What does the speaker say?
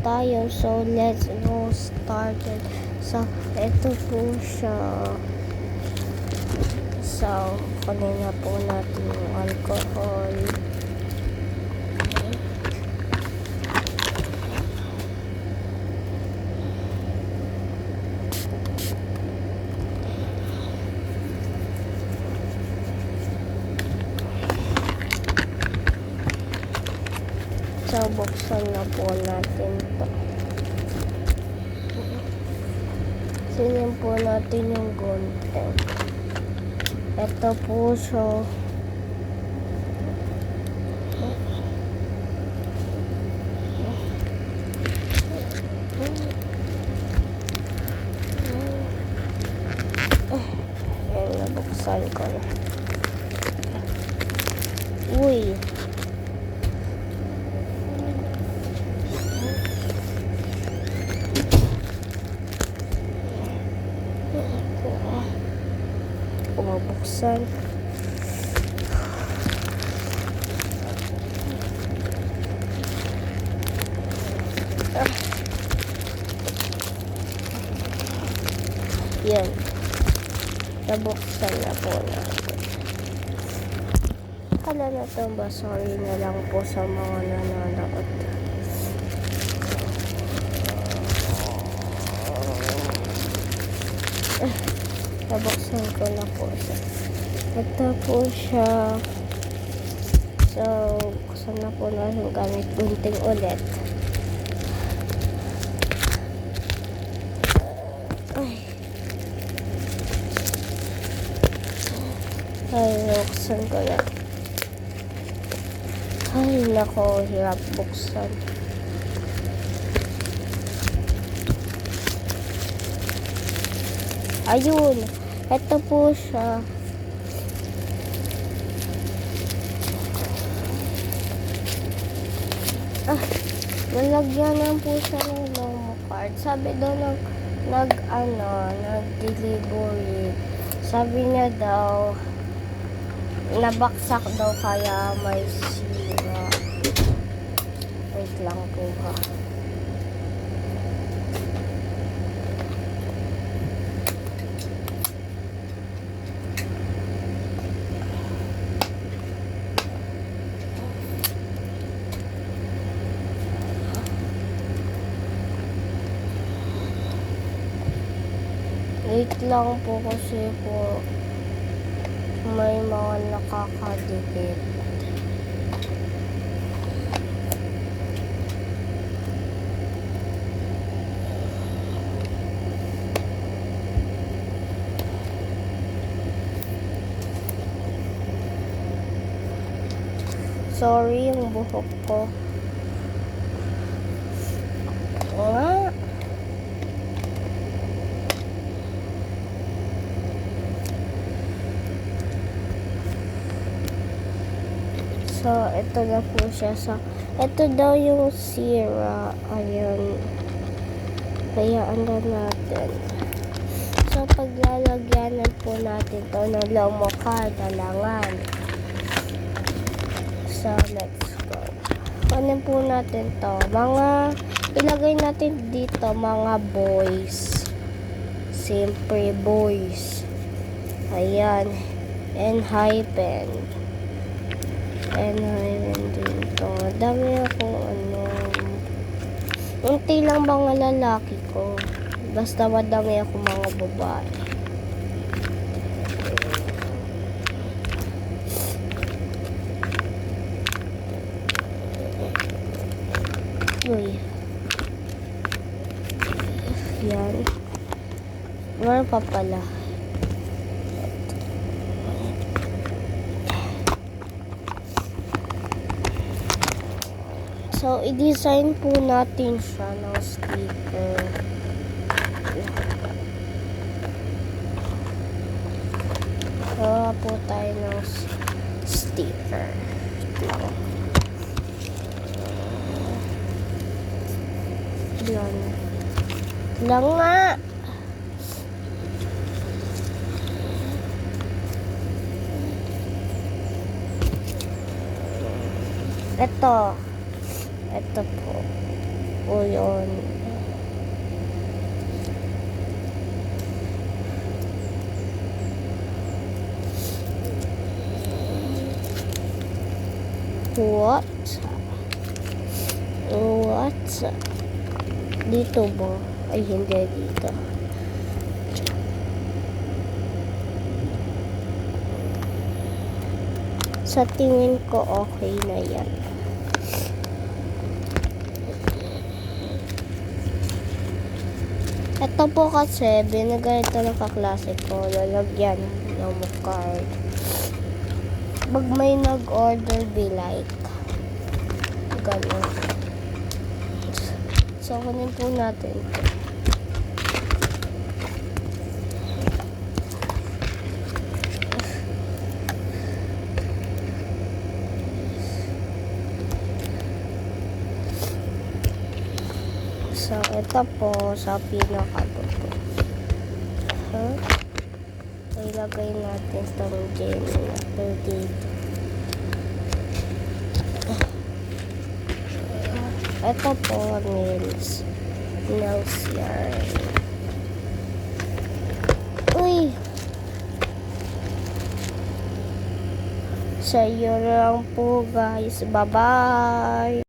tayo. So, let's go started. So, ito po siya. So, kanina po natin yung alcohol. So, buksan na po natin to. Silin po natin yung gunting. Ito po siya. Ayan, nabuksan ko na. Uy! Bumabuksan. Yan. Nabuksan na po natin. Kala na ito ba? Sorry na lang po sa mga nanonood. Nabuksan ko na po siya. Ito po siya. So, buksan na po natin gamit gunting ulit. Ay, buksan ko na. Ay, nako, hirap buksan. Ayun, ito po siya. Nalagyan po siya ng Lomo card. Sabi daw nag-delivery. Sabi niya daw, nabaksak daw kaya may sira. Wait lang po ha. Wait lang po kasi po may mga nakakadikit. Sorry yung buhok ko. So, ito na po siya. So, ito daw yung sira. Ayan. Hayaan na natin. So, paglalagyanan po natin to ng Lomo card, dalangan. So, let's go. Kunin po natin to. Ilagay natin dito, mga boys. Siyempre, boys. Ayan. And hyphen. And hyphen dito. Dami akong unti lang mga lalaki ko. Basta madami ako mga babae. Uy. Yan. Meron pa pala. So, i-design po natin siya ng sticker. Gawa po tayo ng sticker. Lang nga. Ito po. po yun. What? What? Dito ba? Ay, hindi dito. Sa tingin ko, okay na yan. Ito po kasi, binaganito ng kaklase ko, lalagyan ng card. Pag may nag-order, be like. Ganun. So, kunin po natin ito. So, ito po sa pinakaduto. Ilagay natin itong generator dito. Ito po, nails yarn. Uy! Sa'yo lang po, guys. Bye-bye!